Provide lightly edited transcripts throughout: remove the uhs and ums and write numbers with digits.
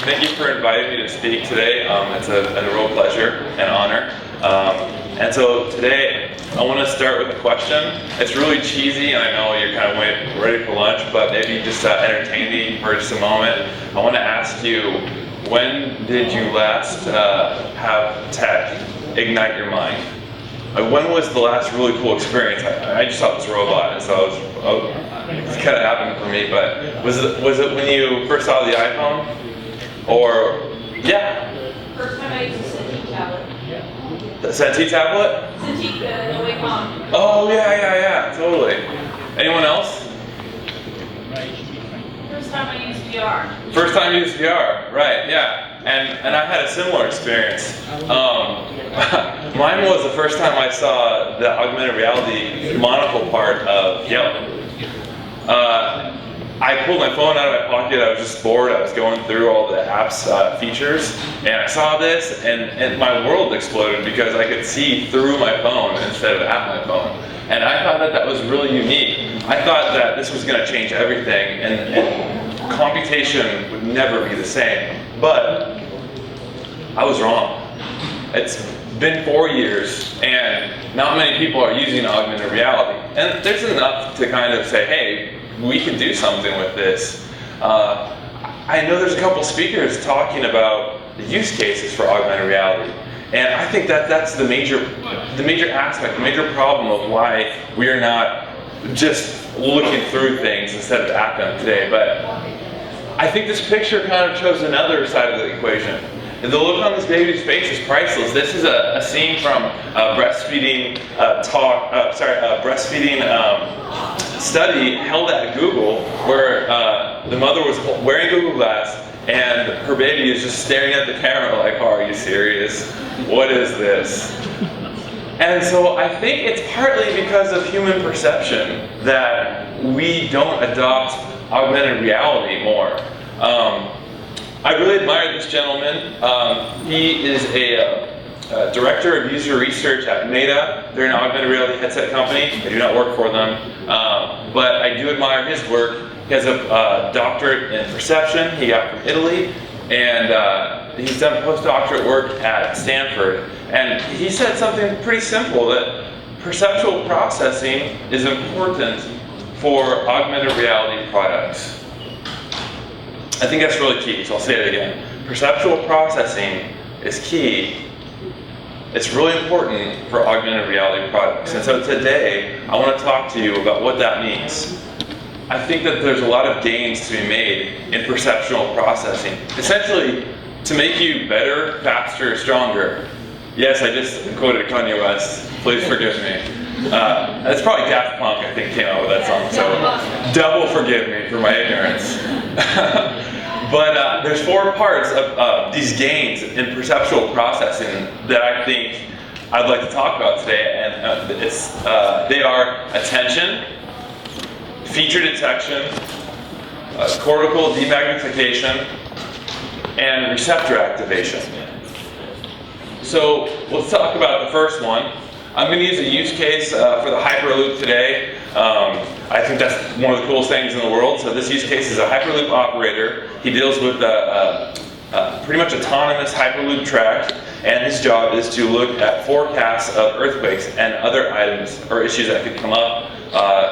Thank you for inviting me to speak today. It's a real pleasure and honor. And so today, I want to start with a question. It's really cheesy, and I know you're kind of ready for lunch, but maybe just entertain me for just a moment. I want to ask you, when did you last have tech ignite your mind? When was the last really cool experience? I just saw this robot, and so it's kind of happened for me. But was it when you first saw the iPhone, or yeah? First time I used a Cintiq tablet. The Cintiq tablet? Cintiq, the Wacom. Oh yeah, totally. Anyone else? First time I used VR. First time you used VR, right? Yeah. And I had a similar experience. Mine was the first time I saw the augmented reality monocle part of Yelp. I pulled my phone out of my pocket. I was just bored. I was going through all the app's features, and I saw this, and my world exploded because I could see through my phone instead of at my phone. And I thought that was really unique. I thought that this was going to change everything, and computation would never be the same. But I was wrong. It's been 4 years, and not many people are using augmented reality. And there's enough to kind of say, hey, we can do something with this. I know there's a couple speakers talking about the use cases for augmented reality. And I think that that's the major aspect, the major problem of why we are not just looking through things instead of at them today. But I think this picture kind of shows another side of the equation. The look on this baby's face is priceless. This is a scene from a breastfeeding study held at Google, where the mother was wearing Google Glass and her baby is just staring at the camera like, oh, are you serious? What is this? And so I think it's partly because of human perception that we don't adopt augmented reality more. I really admire this gentleman. He is a director of user research at Meta. They're an augmented reality headset company. I do not work for them, but I do admire his work. He has a doctorate in perception. He got from Italy, and he's done postdoctorate work at Stanford. And he said something pretty simple, that perceptual processing is important for augmented reality products. I think that's really key, so I'll say it again. Perceptual processing is key. It's really important for augmented reality products. And so today, I want to talk to you about what that means. I think that there's a lot of gains to be made in perceptual processing. Essentially, to make you better, faster, stronger. Yes, I just quoted Kanye West. Please forgive me. That's probably Daft Punk, I think, came out with that song. So double forgive me for my ignorance. But there's 4 parts of these gains in perceptual processing that I think I'd like to talk about today. And they are attention, feature detection, cortical demagnification, and receptor activation. So let's talk about the first one. I'm going to use a use case for the Hyperloop today. I think that's one of the coolest things in the world. So this use case is a Hyperloop operator. He deals with pretty much autonomous Hyperloop track, and his job is to look at forecasts of earthquakes and other items or issues that could come up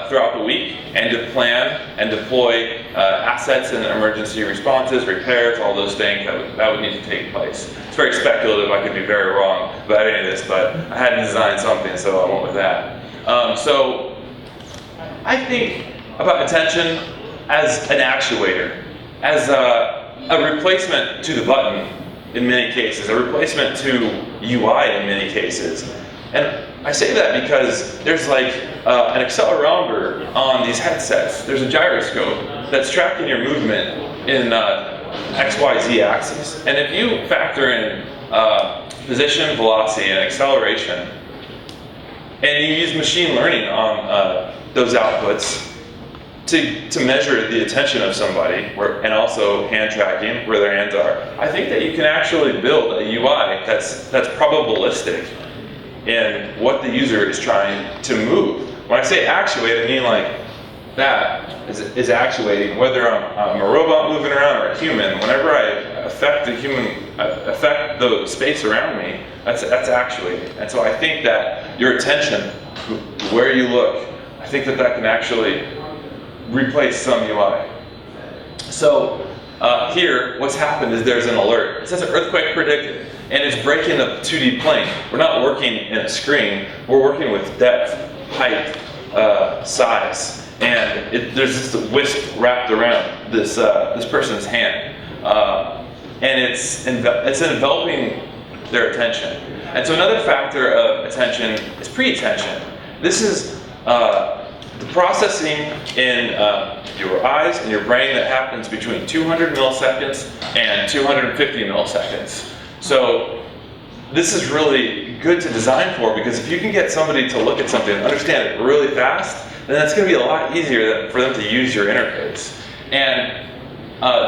throughout the week, and to plan and deploy assets and emergency responses, repairs, all those things that would need to take place. It's very speculative. I could be very wrong about any of this, but I had to design something, so I went with that. So I think about attention as an actuator, as a replacement to the button in many cases, a replacement to UI in many cases. And I say that because there's like an accelerometer on these headsets. There's a gyroscope that's tracking your movement in XYZ axis. And if you factor in position, velocity, and acceleration, and you use machine learning on those outputs to measure the attention of somebody, and also hand tracking where their hands are, I think that you can actually build a UI that's probabilistic in what the user is trying to move. When I say actuate, I mean like that is actuating, whether I'm a robot moving around or a human. Whenever I affect affect the space around me, that's actuating. And so I think that your attention, where you look, I think that can actually replace some UI. So here, what's happened is there's an alert. It says an earthquake predicted, and it's breaking the 2D plane. We're not working in a screen. We're working with depth, height, size, and there's just a wisp wrapped around this person's hand, and it's enveloping their attention. And so another factor of attention is pre-attention. This is the processing in your eyes and your brain that happens between 200 milliseconds and 250 milliseconds. So this is really good to design for, because if you can get somebody to look at something and understand it really fast, then that's going to be a lot easier for them to use your interface. And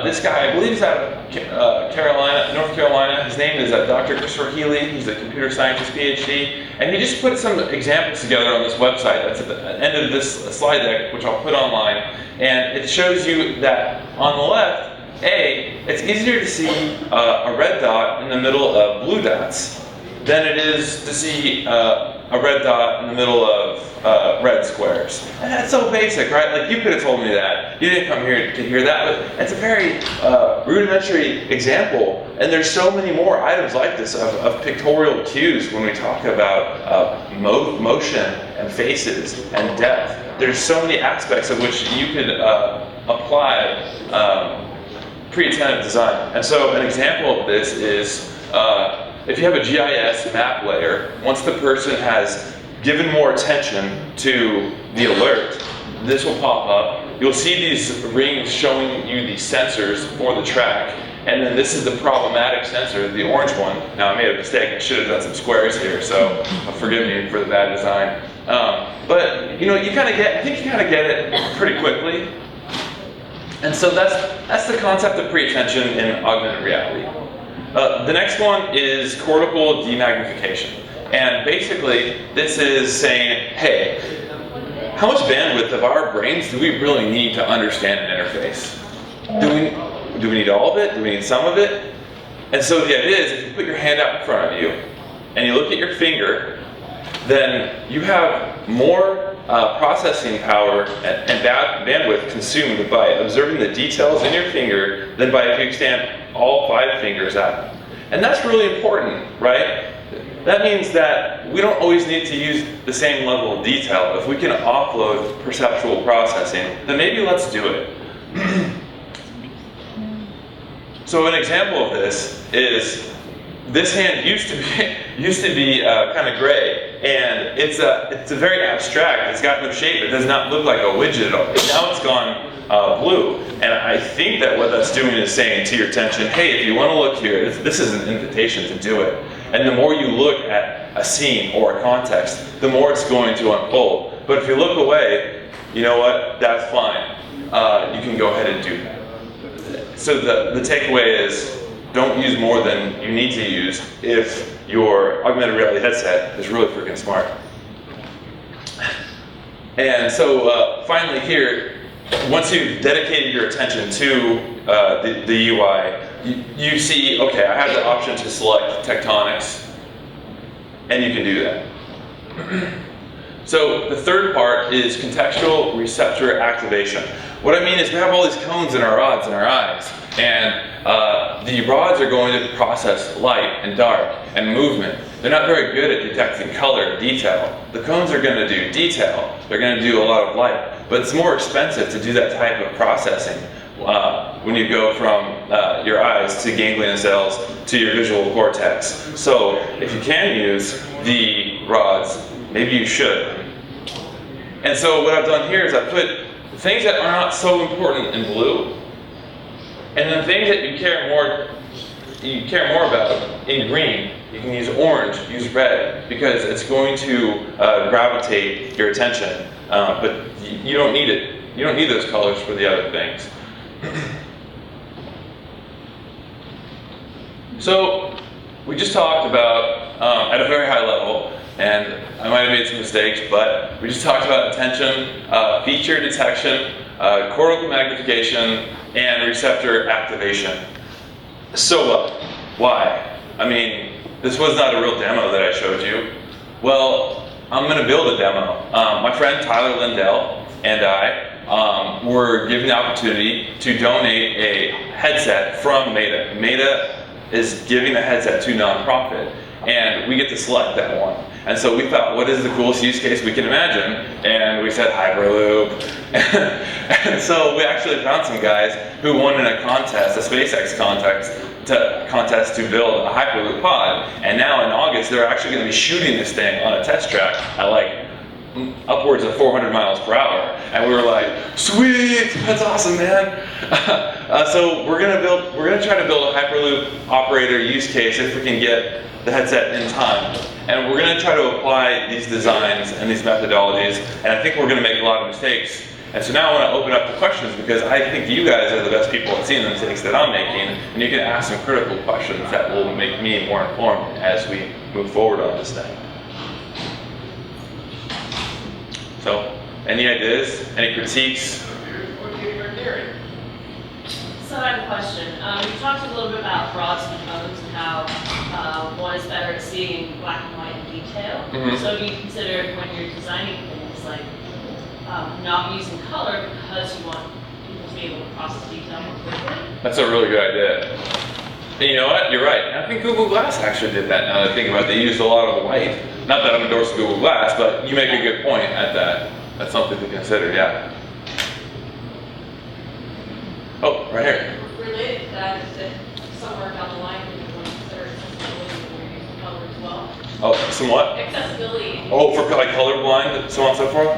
this guy, I believe, is out of North Carolina. His name is Dr. Christopher Healy. He's a computer scientist PhD. And he just put some examples together on this website. That's at the end of this slide deck, which I'll put online. And it shows you that on the left, it's easier to see a red dot in the middle of blue dots than it is to see a red dot in the middle of red squares. And that's so basic, right? Like, you could have told me that. You didn't come here to hear that, but it's a very rudimentary example. And there's so many more items like this of pictorial cues when we talk about motion and faces and depth. There's so many aspects of which you could apply pre-attentive design. And so an example of this is if you have a GIS map layer, once the person has given more attention to the alert, this will pop up. You'll see these rings showing you the sensors for the track, and then this is the problematic sensor, the orange one. Now, I made a mistake. I should have done some squares here, so forgive me for the bad design. But you know, I think you kind of get it pretty quickly. And so that's the concept of pre-attention in augmented reality. The next one is cortical demagnification. And basically, this is saying, hey, how much bandwidth of our brains do we really need to understand an interface? Do we need all of it? Do we need some of it? And so the idea is, if you put your hand out in front of you and you look at your finger, then you have more processing power and bandwidth consumed by observing the details in your finger than by if you extend all 5 fingers out. And that's really important, right? That means that we don't always need to use the same level of detail. If we can offload perceptual processing, then maybe let's do it. So an example of this is, this hand used to be kind of gray, and it's a very abstract. It's got no shape. It does not look like a widget at all. Now it's gone blue, and I think that what that's doing is saying to your attention, hey, if you want to look here, this is an invitation to do it. And the more you look at a scene or a context, the more it's going to unfold. But if you look away, you know what? That's fine. You can go ahead and do that. So the takeaway is, don't use more than you need to use if your augmented reality headset is really freaking smart. And so finally here, once you've dedicated your attention to the UI, you see, okay, I have the option to select tectonics, and you can do that. So the third part is contextual receptor activation. What I mean is, we have all these cones in our rods in our eyes, and the rods are going to process light and dark and movement. They're not very good at detecting color and detail. The cones are going to do detail. They're going to do a lot of light, but it's more expensive to do that type of processing when you go from your eyes to ganglion cells to your visual cortex. So if you can use the rods, maybe you should. And so what I've done here is I put things that are not so important in blue, and then things that you care more about in green. You can use orange, use red, because it's going to gravitate your attention. But you don't need it. You don't need those colors for the other things. So we just talked about, at a very high level, and I might have made some mistakes, but we just talked about attention, feature detection, cortical magnification, and receptor activation. So why? I mean, this was not a real demo that I showed you. Well, I'm going to build a demo. My friend Tyler Lindell and I were given the opportunity to donate a headset from Meta. Meta is giving a headset to nonprofit, and we get to select that one. And so we thought, what is the coolest use case we can imagine? And we said Hyperloop. And so we actually found some guys who won in a contest, a SpaceX contest to build a Hyperloop pod. And now in August, they're actually going to be shooting this thing on a test track at like upwards of 400 miles per hour. And we were like, sweet, that's awesome, man. So we're gonna try to build a Hyperloop operator use case if we can get the headset in time. And we're gonna try to apply these designs and these methodologies, and I think we're gonna make a lot of mistakes. And so now I wanna open up the questions, because I think you guys are the best people at seeing the mistakes that I'm making, and you can ask some critical questions that will make me more informed as we move forward on this thing. So, any ideas, any critiques? So I have a question. You talked a little bit about rods and cones and how one is better at seeing black and white in detail. Mm-hmm. So do you consider when you're designing things like not using color because you want people to be able to process detail more quickly? That's a really good idea. And you know what? You're right. And I think Google Glass actually did that, now that I think about it. They used a lot of white. Not that I'm endorsing Google Glass, but you make a good point at that. That's something to consider, yeah. Oh, right here. Related to that is that somewhere down the line you want to consider accessibility when you're using color as well. Oh, some what? Accessibility. Oh, for like colorblind, so on and so forth?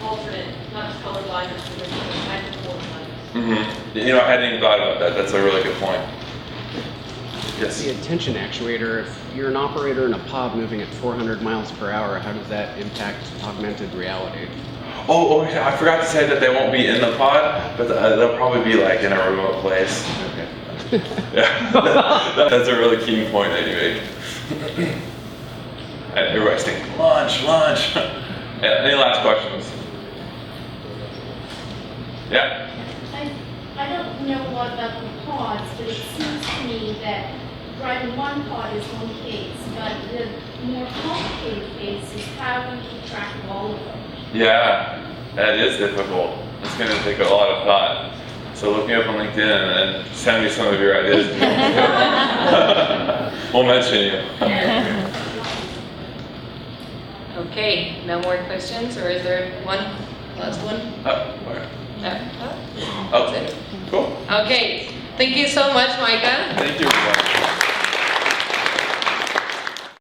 Alternate, not just colorblind, but different kinds of colorblind. Mm-hmm. You know, I hadn't even thought about that. That's a really good point. Yes. The attention actuator, if you're an operator in a pod moving at 400 miles per hour, how does that impact augmented reality? Oh, yeah, I forgot to say that they won't be in the pod, but they'll probably be like in a remote place. Okay. Yeah, that's a really key point that you make. And everybody's thinking, lunch, lunch. Yeah, any last questions? Yeah? I don't know a lot about the pods, but it seems to me that driving one pod is one case, but the more complicated case is how we keep track of all of them. Yeah, that is difficult. It's going to take a lot of thought. So look me up on LinkedIn and send me some of your ideas. We'll mention you. Okay, no more questions, or is there one last one? Where? No? Oh, That's it. cool. Okay, thank you so much, Micah. Thank you.